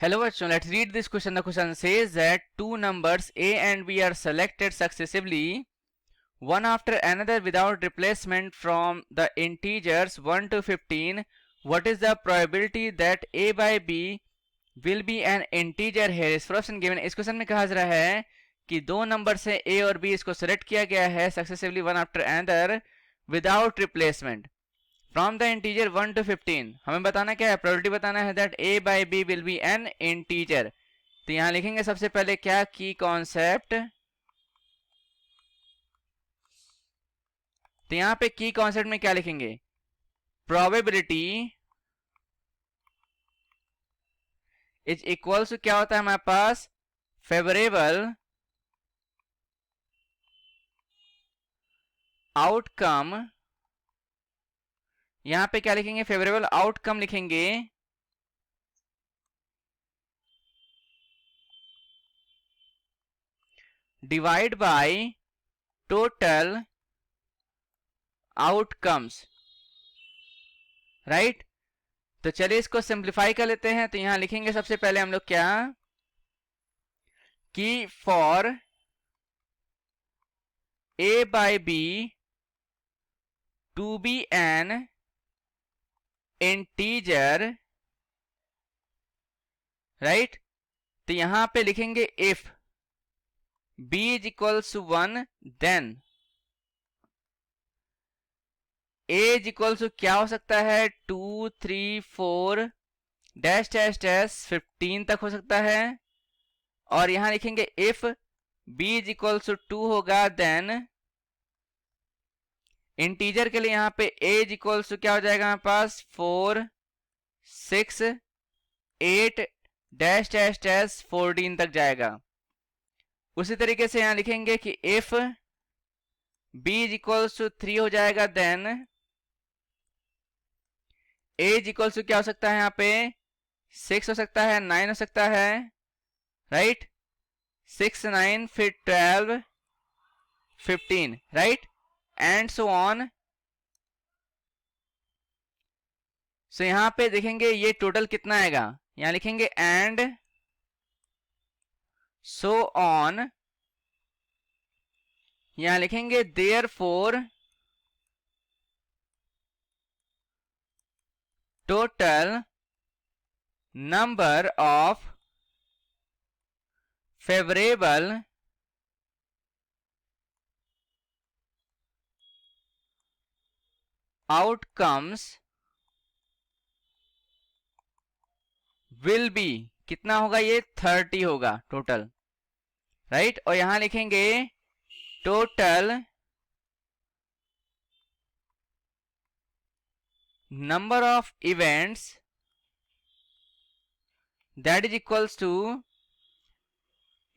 Hello bachcho, let's read this question. The question says that two numbers A and B are selected successively, one after another without replacement from the integers 1 to 15. What is the probability that A by B will be an integer here is first given. इस question में कहा जा रहा है कि दो number से A और B इसको सेलेक्ट किया गया है successively one after another without replacement from the integer 1 to 15. हमें बताना क्या है, प्रोबेबिलिटी बताना है that A by B will be N integer. तो यहां लिखेंगे सबसे पहले क्या की कॉन्सेप्ट. तो यहां पे की कॉन्सेप्ट में क्या लिखेंगे, प्रोबेबिलिटी इज इक्वल्स टू क्या होता है हमारे पास, फेवरेबल आउटकम. यहां पे क्या लिखेंगे, फेवरेबल आउटकम लिखेंगे divide by total outcomes. Right. तो चलिए इसको सिंप्लीफाई कर लेते हैं. तो यहां लिखेंगे सबसे पहले हम लोग क्या, कि for A by B to be an integer, right. तो यहां पे लिखेंगे if B is equals to 1 then A is equals to क्या हो सकता है, 2 3 4 डैश डैश डैश 15 तक हो सकता है. और यहां लिखेंगे if B is equals to 2 होगा देन इंटीजर के लिए यहां पे A is equals to क्या हो जाएगा हमारे पास, 4 6 8 डैश डैश डैश 14 तक जाएगा. उसी तरीके से यहां लिखेंगे कि if B is equals to 3 हो जाएगा then A is equals to क्या हो सकता है, यहां पे 6 हो सकता है, 9 हो सकता है. राइट. 6 9 फिर 12 15. Right. And so on. So यहां पे देखेंगे ये टोटल कितना आएगा, यहां लिखेंगे एंड सो ऑन. यहां लिखेंगे therefore total number of favourable outcomes will be, कितना होगा ये 30 होगा टोटल. राइट. और यहां लिखेंगे total number of events that is equals to,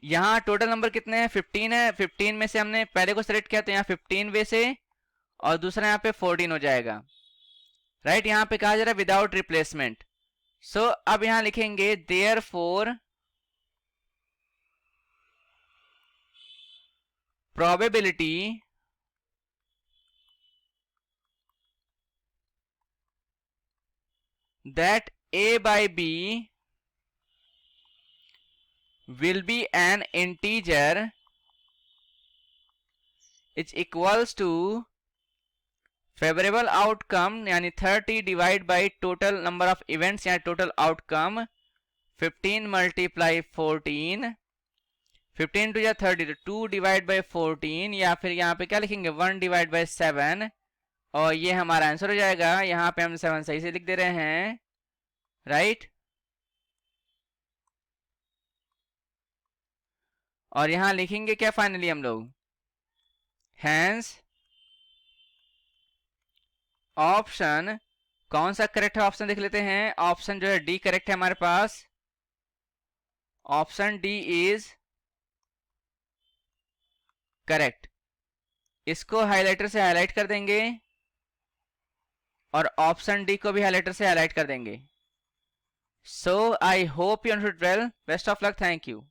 यहां टोटल नंबर कितने हैं, 15 है. 15 में से हमने पहले को सेलेक्ट किया तो यहां 15 वे से और दूसरा यहां पे 14 हो जाएगा. राइट. यहां पे कहा जा रहा है विदाउट रिप्लेसमेंट. सो अब यहां लिखेंगे therefore probability that A by B will be an integer is equals to favourable outcome यानी 30 divide by total number of events यानी टोटल आउटकम 15 मल्टीप्लाई 14, 15 टू या 30 तो 2 डिवाइड बाई 14, या फिर यहाँ पे क्या लिखेंगे 1 डिवाइड बाई 7 और ये हमारा आंसर हो जाएगा. यहाँ पे हम 7 सही से लिख दे रहे हैं. राइट. और यहां लिखेंगे क्या फाइनली हम लोग, हैंस ऑप्शन कौन सा करेक्ट है, ऑप्शन देख लेते हैं. ऑप्शन जो है डी करेक्ट है हमारे पास. Option D is correct. इसको हाइलाइटर से हाईलाइट कर देंगे और ऑप्शन डी को भी हाइलाइटर से हाईलाइट कर देंगे. So I hope you understood well. Best of luck. Thank you.